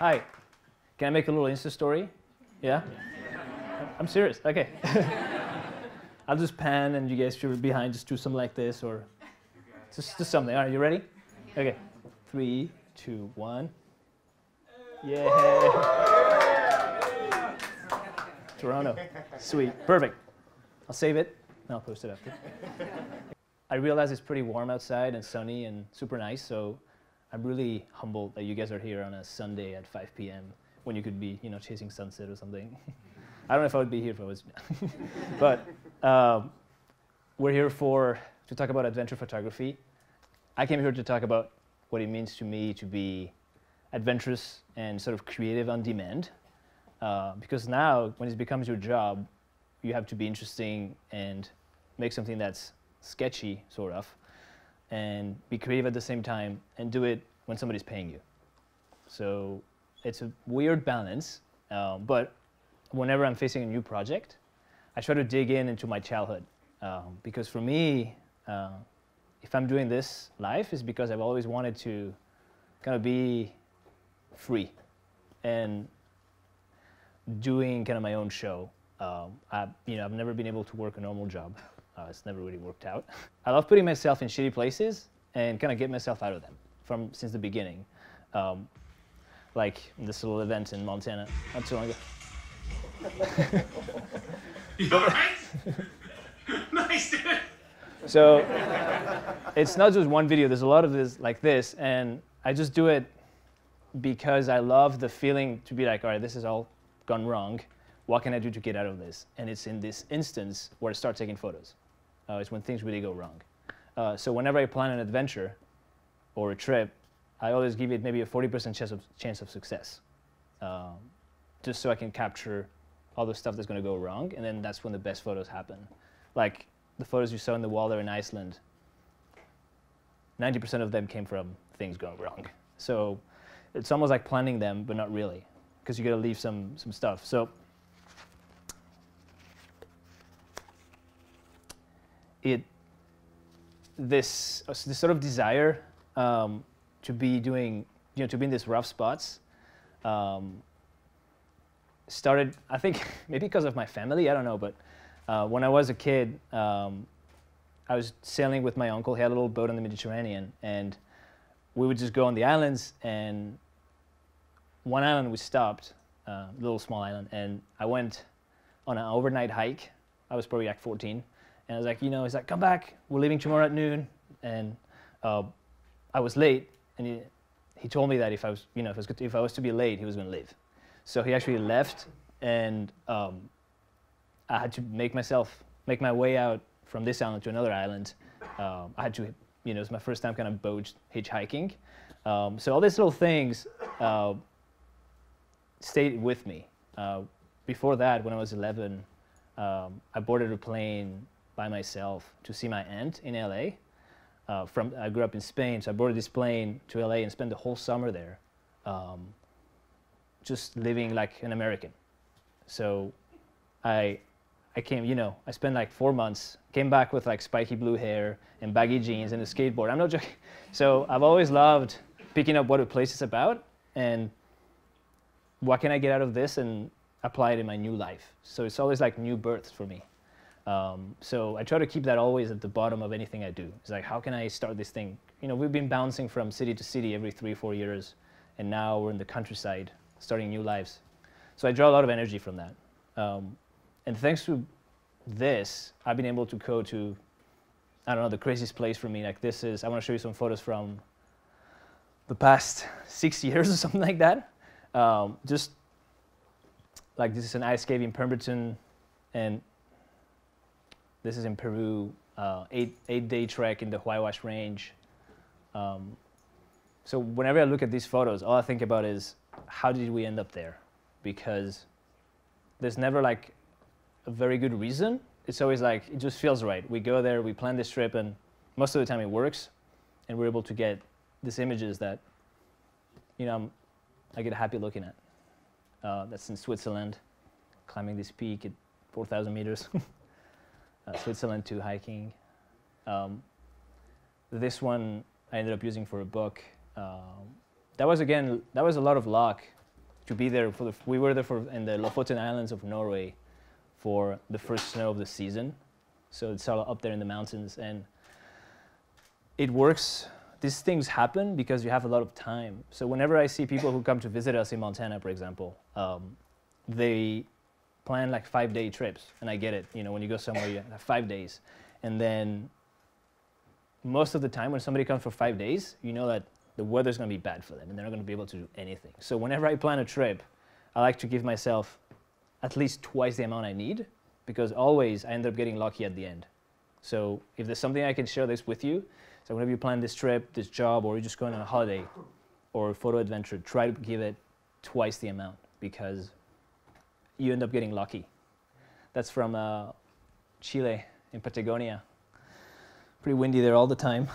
Hi. Can I make a little Insta story? Yeah? I'm serious. Okay. I'll just pan and you guys, if you're behind, just do something like this or just something. All right, you ready? Okay. 3, 2, 1. Yeah. Toronto. Sweet. Perfect. I'll save it and I'll post it after. I realize it's pretty warm outside and sunny and super nice, so I'm really humbled that you guys are here on a Sunday at 5 p.m. when you could be, chasing sunset or something. I don't know if I would be here if I was, but we're here to talk about adventure photography. I came here to talk about what it means to me to be adventurous and sort of creative on demand. Because now, when it becomes your job, you have to be interesting and make something that's sketchy, sort of, and be creative at the same time and do it when somebody's paying you. So it's a weird balance, but whenever I'm facing a new project, I try to dig into my childhood. Because for me, if I'm doing this live, it's because I've always wanted to kind of be free and doing kind of my own show. I've never been able to work a normal job. It's never really worked out. I love putting myself in shitty places and kind of get myself out of them since the beginning. Like this little event in Montana not too long ago. You all right? Nice, dude. So it's not just one video. There's a lot of this like this, and I just do it because I love the feeling to be like, all right, this has all gone wrong. What can I do to get out of this? And it's in this instance where I start taking photos. It's when things really go wrong. So whenever I plan an adventure or a trip, I always give it maybe a 40% chance of success, just so I can capture all the stuff that's going to go wrong, and then that's when the best photos happen. Like the photos you saw on the wall there in Iceland, 90% of them came from things going wrong. So it's almost like planning them, but not really, because you got to leave some stuff. So this sort of desire to be doing, to be in these rough spots started, I think, maybe because of my family, I don't know, but when I was a kid, I was sailing with my uncle. He had a little boat on the Mediterranean, and we would just go on the islands, and one island we stopped, a little small island, and I went on an overnight hike. I was probably like 14. And I was like, he's like, come back, we're leaving tomorrow at noon. And I was late, and he told me that if I was to be late, he was going to leave. So he actually left, and I had to make my way out from this island to another island. I had to, it was my first time kind of boat hitchhiking. So all these little things stayed with me. Before that, when I was 11, I boarded a plane by myself to see my aunt in LA. I grew up in Spain, so I boarded this plane to LA and spent the whole summer there, just living like an American. So I came, I spent like 4 months, came back with like spiky blue hair and baggy jeans and a skateboard. I'm not joking. So I've always loved picking up what a place is about and what can I get out of this and apply it in my new life. So it's always like new births for me. So I try to keep that always at the bottom of anything I do. It's like, how can I start this thing? We've been bouncing from city to city every 3-4 years, and now we're in the countryside, starting new lives. So I draw a lot of energy from that. And thanks to this, I've been able to go to, I don't know, the craziest place for me. Like I want to show you some photos from the past 6 years or something like that. Just like this is an ice cave in Pemberton, and this is in Peru, 8-day trek in the Huayhuash Range. So whenever I look at these photos, all I think about is, how did we end up there? Because there's never like a very good reason. It's always like, it just feels right. We go there, we plan this trip, and most of the time it works, and we're able to get these images that, I get happy looking at. That's in Switzerland, climbing this peak at 4,000 meters. Switzerland 2 hiking. This one I ended up using for a book. That was a lot of luck to be there for we were there in the Lofoten Islands of Norway for the first snow of the season. So it's all up there in the mountains, and it works. These things happen because you have a lot of time. So whenever I see people who come to visit us in Montana, for example, they plan like 5-day trips, and I get it. You know, when you go somewhere, you have 5 days, and then most of the time when somebody comes for 5 days, you know that the weather's going to be bad for them, and they're not going to be able to do anything. So whenever I plan a trip, I like to give myself at least twice the amount I need, because always I end up getting lucky at the end. So if there's something I can share this with you, so whenever you plan this trip, this job, or you're just going on a holiday or a photo adventure, try to give it twice the amount, because you end up getting lucky. That's from Chile in Patagonia. Pretty windy there all the time.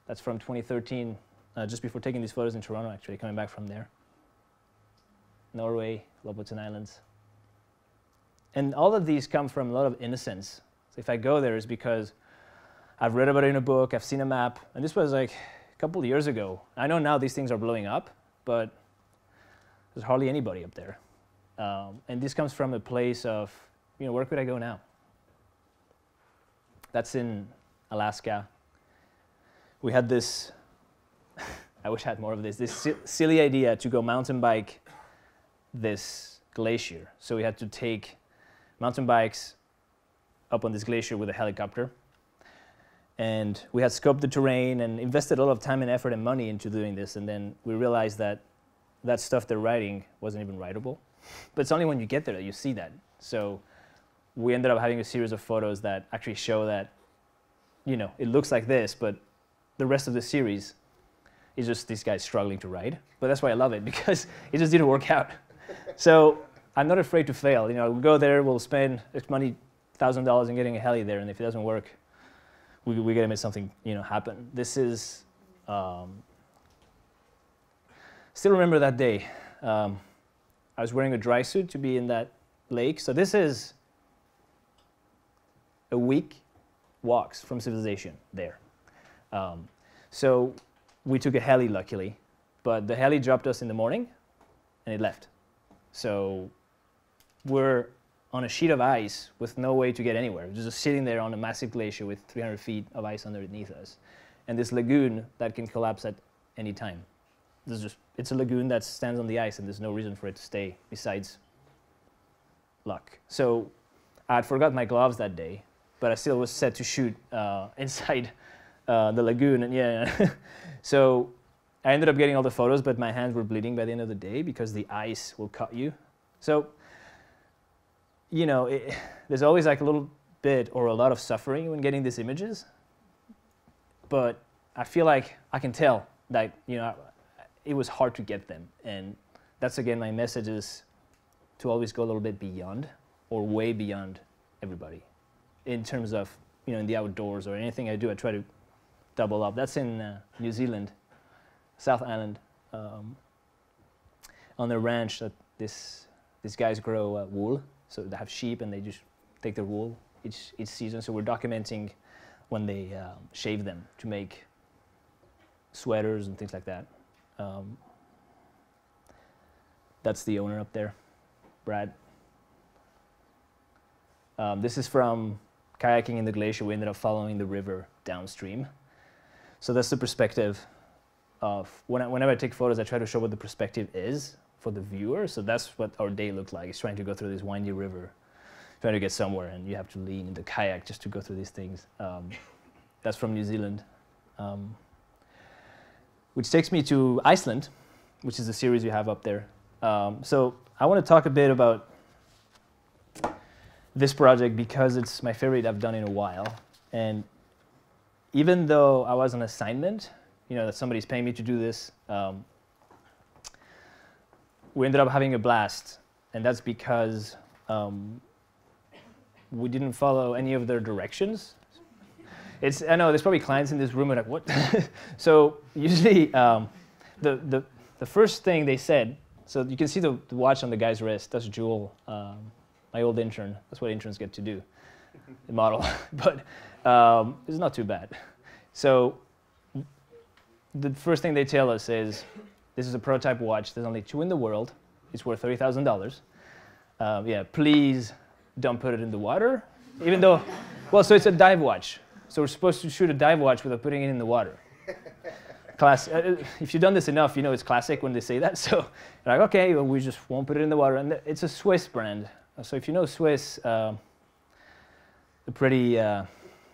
That's from 2013, just before taking these photos in Toronto, actually, coming back from there. Norway, Lofoten Islands. And all of these come from a lot of innocence. So if I go there, it's because I've read about it in a book, I've seen a map, and this was like a couple of years ago. I know now these things are blowing up, but there's hardly anybody up there. And this comes from a place of, you know, where could I go now? That's in Alaska. We had this, I wish I had more of this silly idea to go mountain bike this glacier. So we had to take mountain bikes up on this glacier with a helicopter. And we had scoped the terrain and invested a lot of time and effort and money into doing this. And then we realized that that stuff they're writing wasn't even writable. But it's only when you get there that you see that. So we ended up having a series of photos that actually show that, you know, it looks like this, but the rest of the series is just these guys struggling to ride. But that's why I love it, because it just didn't work out. So I'm not afraid to fail. You know, we'll go there, we'll spend X money, $1,000 in getting a heli there, and if it doesn't work, we gotta make something, you know, happen. This is, still remember that day. I was wearing a dry suit to be in that lake. So this is a week walks from civilization there. So we took a heli, luckily, but the heli dropped us in the morning and it left. So we're on a sheet of ice with no way to get anywhere. We're just sitting there on a massive glacier with 300 feet of ice underneath us. And this lagoon that can collapse at any time. It's a lagoon that stands on the ice, and there's no reason for it to stay besides luck. So I had forgot my gloves that day, but I still was set to shoot inside the lagoon. And yeah, so I ended up getting all the photos, but my hands were bleeding by the end of the day because the ice will cut you. So, you know, there's always like a little bit or a lot of suffering when getting these images, but I feel like I can tell that, you know, it was hard to get them. And that's, again, my message is to always go a little bit beyond or way beyond everybody in terms of, you know, in the outdoors or anything I do, I try to double up. That's in New Zealand, South Island, on a ranch that these guys grow wool. So they have sheep and they just take their wool each season. So we're documenting when they shave them to make sweaters and things like that. That's the owner up there, Brad. This is from kayaking in the glacier. We ended up following the river downstream. So that's the perspective of, whenever I take photos, I try to show what the perspective is for the viewer. So that's what our day looked like. It's trying to go through this windy river, trying to get somewhere, and you have to lean in the kayak just to go through these things. That's from New Zealand. Which takes me to Iceland, which is the series we have up there. So I want to talk a bit about this project because it's my favorite I've done in a while. And even though I was on assignment, you know, that somebody's paying me to do this, we ended up having a blast. And that's because we didn't follow any of their directions. I know there's probably clients in this room who are like, what? So usually the first thing they said, so you can see the watch on the guy's wrist, that's Jewel, my old intern. That's what interns get to do, the model. But it's not too bad. So the first thing they tell us is, This is a prototype watch. There's only 2 in the world. It's worth $30,000. Yeah, please don't put it in the water. Even though, well, so it's a dive watch. So we're supposed to shoot a dive watch without putting it in the water. If you've done this enough, you know it's classic when they say that. So you're like, okay, well, we just won't put it in the water. And it's a Swiss brand. So if you know Swiss, they're pretty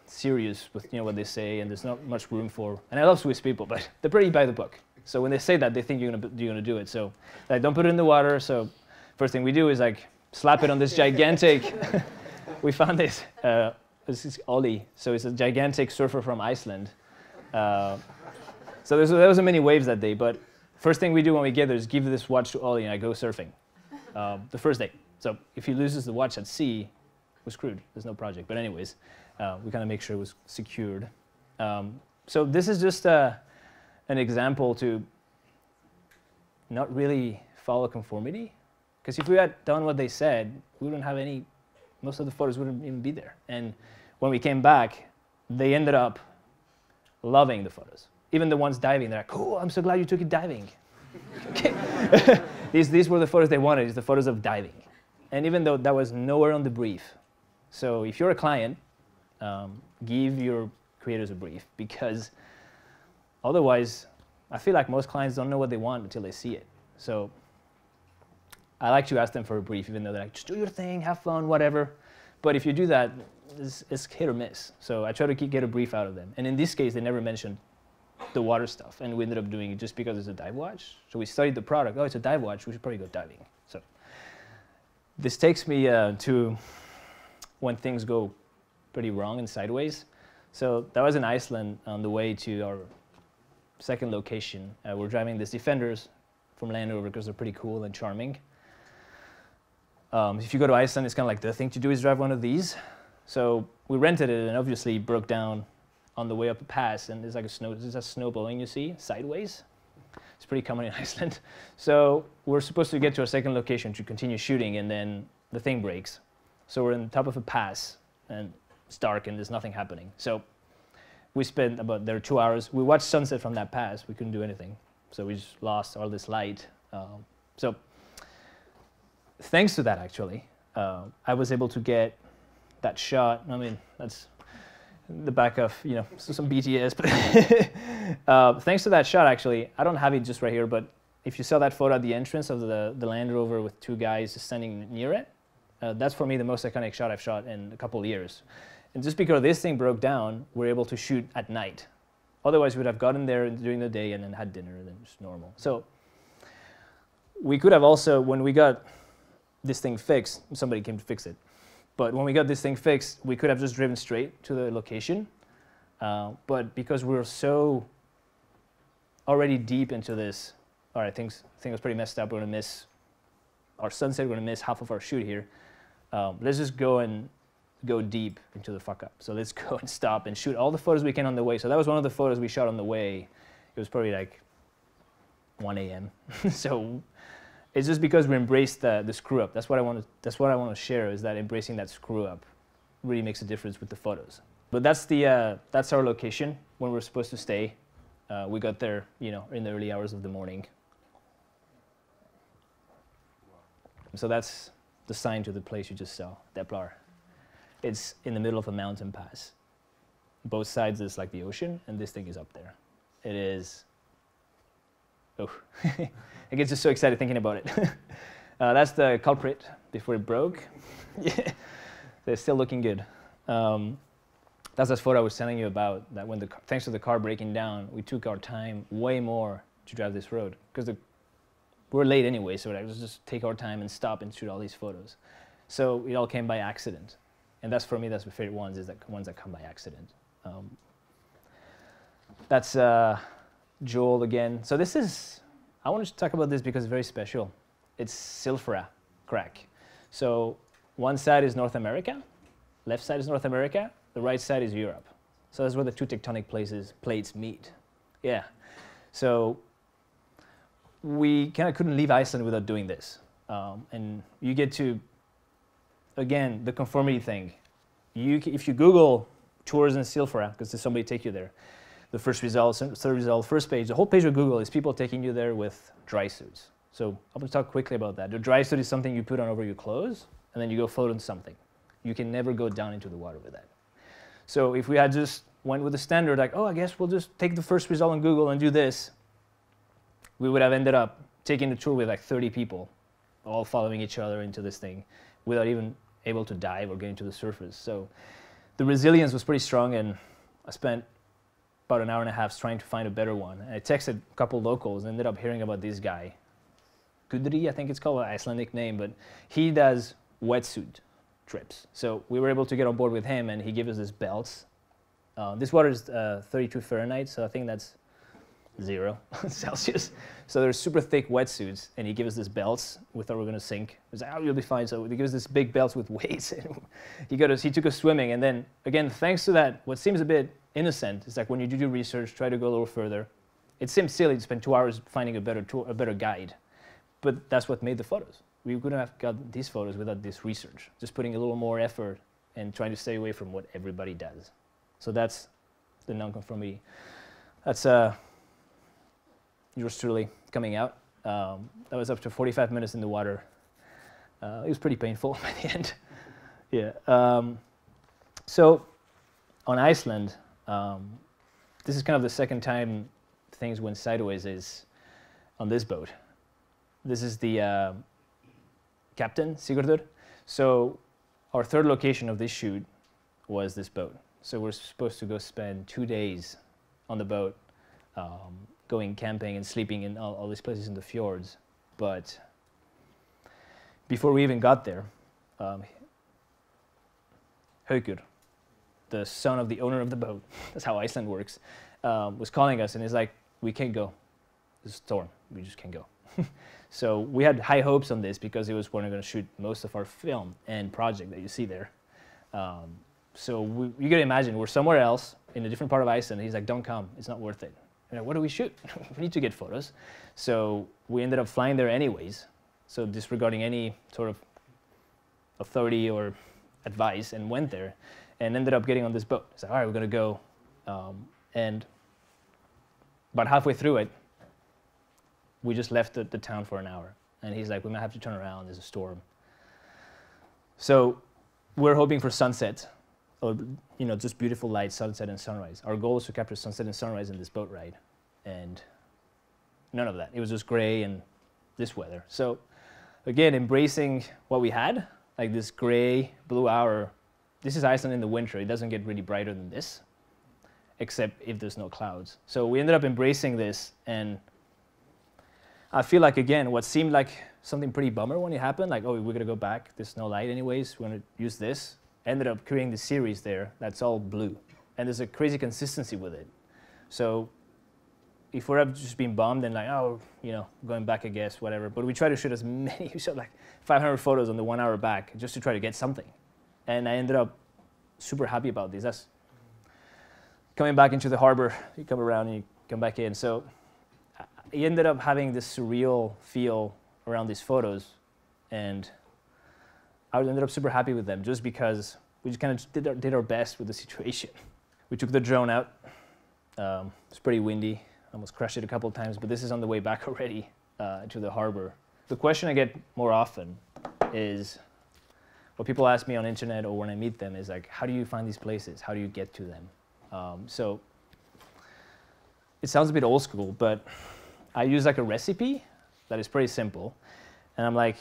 serious with what they say, and there's not much room for. And I love Swiss people, but they're pretty by the book. So when they say that, they think you're gonna do it. So like, don't put it in the water. So first thing we do is like slap it on this gigantic. We found this. This is Ollie. So it's a gigantic surfer from Iceland. So there was many waves that day. But first thing we do when we get there is give this watch to Ollie, and I go surfing the first day. So if he loses the watch at sea, we're screwed. There's no project. But anyways, we kind of make sure it was secured. So this is just an example to not really follow conformity. Because if we had done what they said, we wouldn't have any, most of the photos wouldn't even be there. And when we came back, they ended up loving the photos. Even the ones diving, they're like, cool, I'm so glad you took it diving. Okay. These were the photos they wanted, the photos of diving. And even though that was nowhere on the brief. So if you're a client, give your creators a brief, because otherwise, I feel like most clients don't know what they want until they see it. So I like to ask them for a brief, even though they're like, just do your thing, have fun, whatever. But if you do that, it's hit or miss. So I try to get a brief out of them. And in this case, they never mentioned the water stuff. And we ended up doing it just because it's a dive watch. So we studied the product. Oh, it's a dive watch. We should probably go diving. So this takes me to when things go pretty wrong and sideways. So that was in Iceland on the way to our second location. We're driving these Defenders from Land Rover because they're pretty cool and charming. If you go to Iceland, it's kind of like the thing to do is drive one of these. So we rented it, and obviously broke down on the way up a pass, and there's like a snow blowing, you see, sideways. It's pretty common in Iceland. So we're supposed to get to our second location to continue shooting, and then the thing breaks. So we're on the top of a pass, and it's dark, and there's nothing happening. So we spent about 2 hours. We watched sunset from that pass. We couldn't do anything. So we just lost all this light. So thanks to that, actually, I was able to get that shot. I mean, that's the back of, some BTS. But thanks to that shot, actually, I don't have it just right here, but if you saw that photo at the entrance of the Land Rover with 2 guys standing near it, that's for me the most iconic shot I've shot in a couple of years. And just because this thing broke down, we're able to shoot at night. Otherwise, we would have gotten there during the day and then had dinner, and then just normal. So we could have also, when we got this thing fixed, somebody came to fix it. But when we got this thing fixed, we could have just driven straight to the location. But because we were so already deep into this, all right, things was pretty messed up. We're going to miss our sunset. We're going to miss half of our shoot here. Let's just go deep into the fuck up. So let's go and stop and shoot all the photos we can on the way. So that was one of the photos we shot on the way. It was probably like 1 a.m. So it's just because we embraced the screw up. That's what I want to share, is that embracing that screw up really makes a difference with the photos. But that's our location when we're supposed to stay. We got there, in the early hours of the morning. So that's the sign to the place you just saw, Deplar. It's in the middle of a mountain pass. Both sides is like the ocean, and this thing is up there. It is, oh, I get just so excited thinking about it. That's the culprit before it broke. Yeah, they're still looking good. That's that photo I was telling you about, that when thanks to the car breaking down, we took our time way more to drive this road, because we're late anyway, so let's just take our time and stop and shoot all these photos. So it all came by accident. And that's, for me, that's my favorite ones, is ones that come by accident. That's Joel again. So this is, I want to talk about this because it's very special. It's Silfra crack. So one side is North America, left side is North America, the right side is Europe. So that's where the 2 tectonic plates meet. Yeah. So we kind of couldn't leave Iceland without doing this. And you get to, again, the conformity thing. If you Google tours in Silfra, because there's somebody take you there, the first result, third result, first page. The whole page of Google is people taking you there with dry suits. So I'm going to talk quickly about that. The dry suit is something you put on over your clothes, and then you go float on something. You can never go down into the water with that. So if we had just went with the standard, like, oh, I guess we'll just take the first result on Google and do this, we would have ended up taking the tour with like 30 people, all following each other into this thing, without even able to dive or getting to the surface. So the resilience was pretty strong, and I spent about an hour and a half trying to find a better one. And I texted a couple locals and ended up hearing about this guy. Gudri, I think it's called, an Icelandic name, but he does wetsuit trips. So we were able to get on board with him, and he gave us these belts. This water is 32 Fahrenheit, so I think that's 0 Celsius. So they're super thick wetsuits, and he gave us these belts. We thought we were going to sink. He was like, oh, you'll be fine. So he gave us these big belts with weights. And he took us swimming, and then, again, thanks to that, what seems a bit innocent, it's like when you do your research, try to go a little further. It seems silly to spend 2 hours finding a better guide, but that's what made the photos. We couldn't have got these photos without this research, just putting a little more effort and trying to stay away from what everybody does. So that's the nonconformity. That's yours truly coming out. That was up to 45 minutes in the water. It was pretty painful by the end. Yeah. So on Iceland, this is kind of the second time things went sideways is on this boat. This is the captain, Sigurdur. So our third location of this shoot was this boat. So we're supposed to go spend 2 days on the boat, going camping and sleeping in all these places in the fjords. But before we even got there, Haukur, the son of the owner of the boat, that's how Iceland works, was calling us, and he's like, we can't go. There's a storm. We just can't go. So we had high hopes on this because it was when we were going to shoot most of our film and project that you see there. So you can imagine, we're somewhere else in a different part of Iceland. He's like, don't come. It's not worth it. Like, what do we shoot? We need to get photos. So we ended up flying there anyways. So disregarding any sort of authority or advice, and went there and ended up getting on this boat. It's like, all right, we're going to go. And about halfway through it, we just left the town for an hour. And he's like, we might have to turn around. There's a storm. So we're hoping for sunset, or just beautiful light, sunset and sunrise. Our goal is to capture sunset and sunrise in this boat ride. And none of that. It was just gray and this weather. So again, embracing what we had, like this gray, blue hour. This is Iceland in the winter. It doesn't get really brighter than this, except if there's no clouds. So we ended up embracing this, and I feel like, again, what seemed like something pretty bummer when it happened, like, oh, we're going to go back, there's no light anyways, we're going to use this, ended up creating the series there that's all blue. And there's a crazy consistency with it. So if we're just being bummed and like, oh, going back, I guess, whatever. But we try to shoot as many, we shot like 500 photos on the 1 hour back just to try to get something. And I ended up super happy about this. That's coming back into the harbor, you come around and you come back in. So he ended up having this surreal feel around these photos, and I ended up super happy with them just because we just kind of did our best with the situation. We took the drone out. It's pretty windy. Almost crashed it a couple of times, but this is on the way back already to the harbor. The question I get more often is, what people ask me on internet or when I meet them is like, how do you find these places? How do you get to them? So it sounds a bit old school, but I use like a recipe that is pretty simple. And I'm like,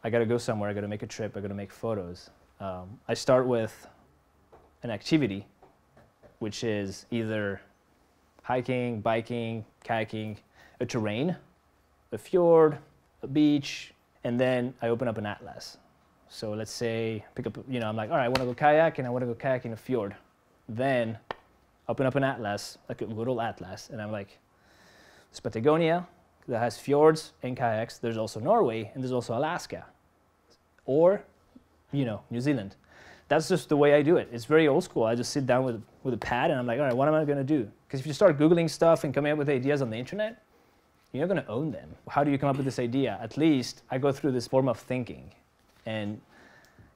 I got to go somewhere. I got to make a trip. I got to make photos. I start with an activity, which is either hiking, biking, kayaking, a terrain, a fjord, a beach, and then I open up an atlas. So let's say, pick up, I'm like, all right, I want to go kayak, and I want to go kayak in a fjord. Then open up an atlas, like a little atlas, and I'm like, it's Patagonia, that has fjords and kayaks. There's also Norway, and there's also Alaska. Or, New Zealand. That's just the way I do it. It's very old school. I just sit down with a pad, and I'm like, all right, what am I going to do? Because if you start Googling stuff and coming up with ideas on the internet, you're not going to own them. How do you come up with this idea? At least I go through this form of thinking, and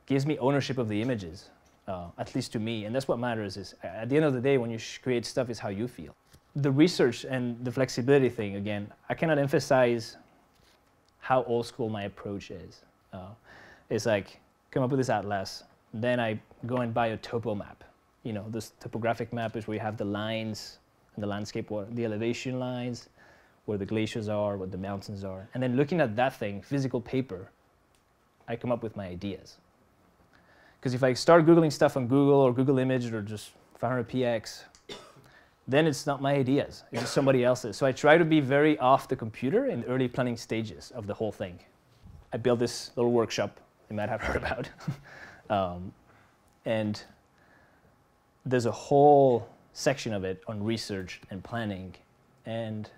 gives me ownership of the images. at least to me. And that's what matters is, at the end of the day, when you create stuff, is how you feel. The research and the flexibility thing, again, I cannot emphasize how old school my approach is. It's like, come up with this atlas, then I go and buy a topo map. You know, this topographic map is where you have the lines in the landscape, or the elevation lines, where the glaciers are, what the mountains are. And then looking at that thing, physical paper, I come up with my ideas. Because if I start Googling stuff on Google or Google Image or just 500px, then it's not my ideas, it's just somebody else's. So I try to be very off the computer in the early planning stages of the whole thing. I built this little workshop you might have heard about. And there's a whole section of it on research and planning. And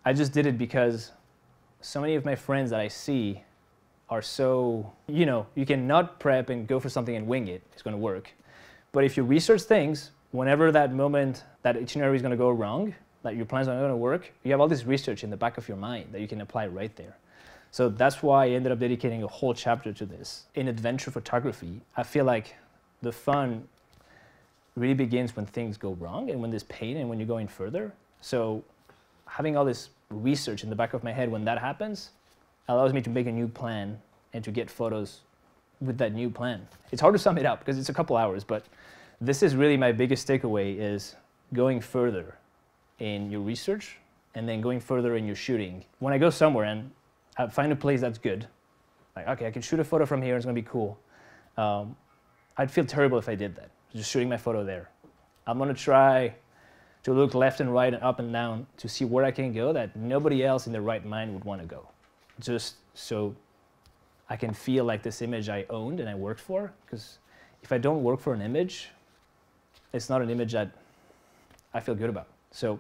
I just did it because so many of my friends that I see are so, you know, you can not prep and go for something and wing it, it's going to work. But if you research things, whenever that moment, that itinerary is going to go wrong, that your plans are not going to work, you have all this research in the back of your mind that you can apply right there. So that's why I ended up dedicating a whole chapter to this. In adventure photography, I feel like the fun really begins when things go wrong and when there's pain and when you're going further. So having all this research in the back of my head when that happens allows me to make a new plan and to get photos with that new plan. It's hard to sum it up because it's a couple hours, but this is really my biggest takeaway, is going further in your research and then going further in your shooting. When I go somewhere and I find a place that's good, like, okay, I can shoot a photo from here, it's gonna be cool. I'd feel terrible if I did that, just shooting my photo there. I'm gonna try to look left and right and up and down to see where I can go that nobody else in their right mind would wanna go. Just so I can feel like this image I owned and I worked for, because if I don't work for an image, it's not an image that I feel good about. So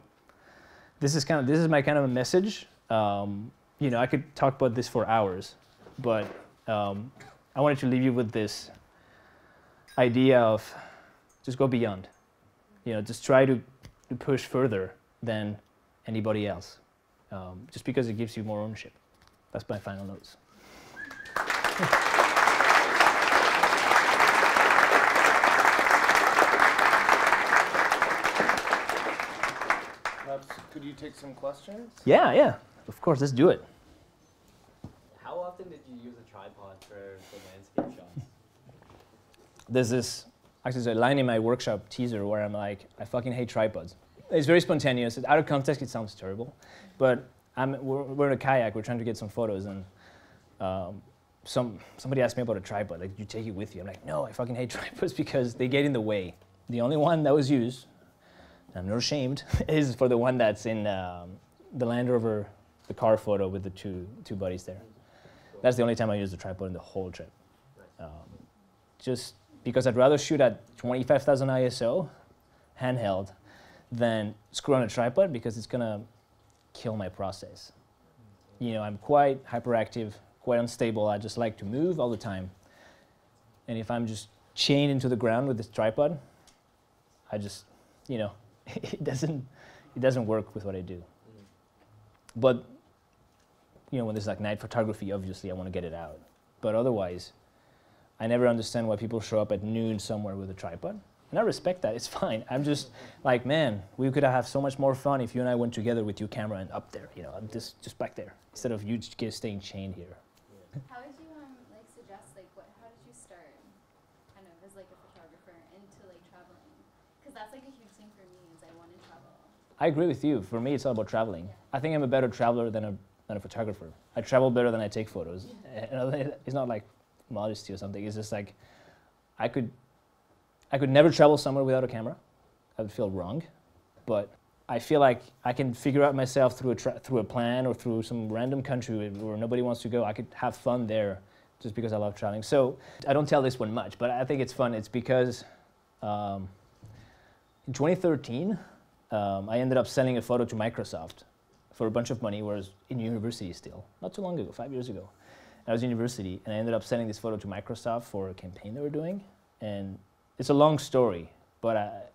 this is my kind of a message. You know, I could talk about this for hours, but I wanted to leave you with this idea of just go beyond. You know, just try to push further than anybody else, just because it gives you more ownership. That's my final notes. Perhaps could you take some questions? Yeah, of course, let's do it. How often did you use a tripod for the landscape shots? There's this, actually there's a line in my workshop teaser where I'm like, I fucking hate tripods. It's very spontaneous. Out of context, it sounds terrible. But we're in a kayak, we're trying to get some photos, and somebody asked me about a tripod, like, you take it with you? I'm like, no, I fucking hate tripods because they get in the way. The only one that was used, I'm not ashamed, is for the one that's in the Land Rover, the car photo with the two buddies there. That's the only time I used the tripod in the whole trip. Just because I'd rather shoot at 25,000 ISO, handheld, than screw on a tripod because it's gonna kill my process. You know, I'm quite hyperactive, quite unstable. I just like to move all the time. And if I'm just chained into the ground with this tripod, I just, you know, it doesn't work with what I do. But, you know, when there's like night photography, obviously I want to get it out. But otherwise, I never understand why people show up at noon somewhere with a tripod. And I respect that, it's fine. I'm just like, man, we could have so much more fun if you and I went together with your camera and up there, you know, I'm just back there, instead of you just staying chained here. How would you like suggest, like, how did you start kind of as like a photographer into like traveling? Because that's like a huge thing for me, is I want to travel. I agree with you. For me, it's all about traveling. I think I'm a better traveler than a photographer. I travel better than I take photos. It's not like modesty or something. It's just like, I could never travel somewhere without a camera. I would feel wrong. But I feel like I can figure out myself through a plan or through some random country where nobody wants to go. I could have fun there just because I love traveling. So I don't tell this one much, but I think it's fun. It's because in 2013, I ended up selling a photo to Microsoft for a bunch of money, where I was in university still, not too long ago, 5 years ago. I was in university, and I ended up selling this photo to Microsoft for a campaign they were doing. And it's a long story, but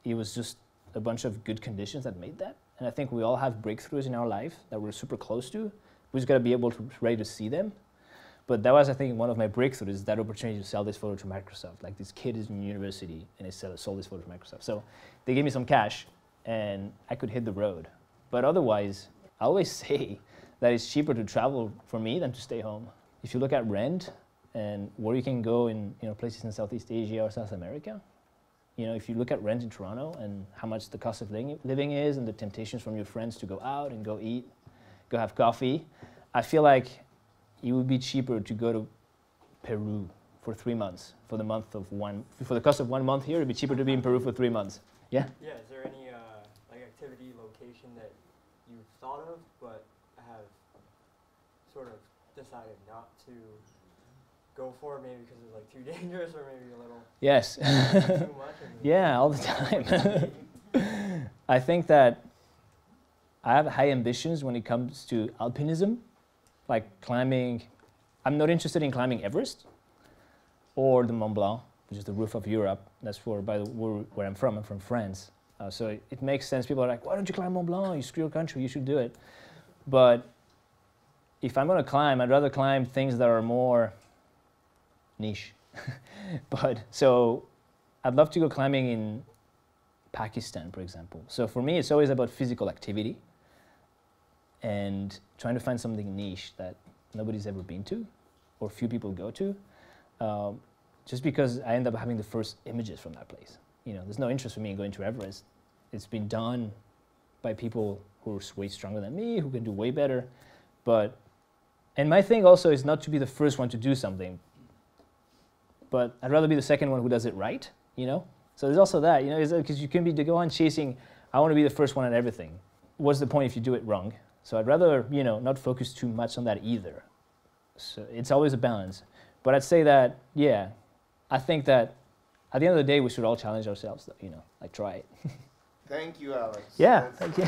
it was just a bunch of good conditions that made that. And I think we all have breakthroughs in our life that we're super close to. We just got to be ready to see them. But that was, I think, one of my breakthroughs, that opportunity to sell this photo to Microsoft. Like, this kid is in university, and he sold this photo to Microsoft. So they gave me some cash, and I could hit the road. But otherwise, I always say that it's cheaper to travel for me than to stay home. If you look at rent and where you can go in places in Southeast Asia or South America, if you look at rent in Toronto and how much the cost of living is and the temptations from your friends to go out and go eat, go have coffee, I feel like it would be cheaper to go to Peru for 3 months for the cost of 1 month here. It'd be cheaper to be in Peru for 3 months. Yeah. Yeah. Is there any like activity location that you've thought of but have sort of decided not to go for, maybe because it's like too dangerous or maybe a little Yes. too much? Yeah, all the time. I think that I have high ambitions when it comes to alpinism, like climbing. I'm not interested in climbing Everest or the Mont Blanc, which is the roof of Europe. That's where I'm from. I'm from France. So it makes sense. People are like, why don't you climb Mont Blanc? You screw your country. You should do it. But if I'm going to climb, I'd rather climb things that are more niche. So I'd love to go climbing in Pakistan, for example. So for me, it's always about physical activity and trying to find something niche that nobody's ever been to or few people go to, just because I end up having the first images from that place. There's no interest for me in going to Everest. It's been done by people who are way stronger than me, who can do way better. And my thing also is not to be the first one to do something, but I'd rather be the second one who does it right, So there's also that, because you can go on chasing, I want to be the first one at everything. What's the point if you do it wrong? So I'd rather, not focus too much on that either. So it's always a balance. But I'd say that, yeah, I think that at the end of the day, we should all challenge ourselves, though, like try it. Thank you, Alex. Yeah, thank you.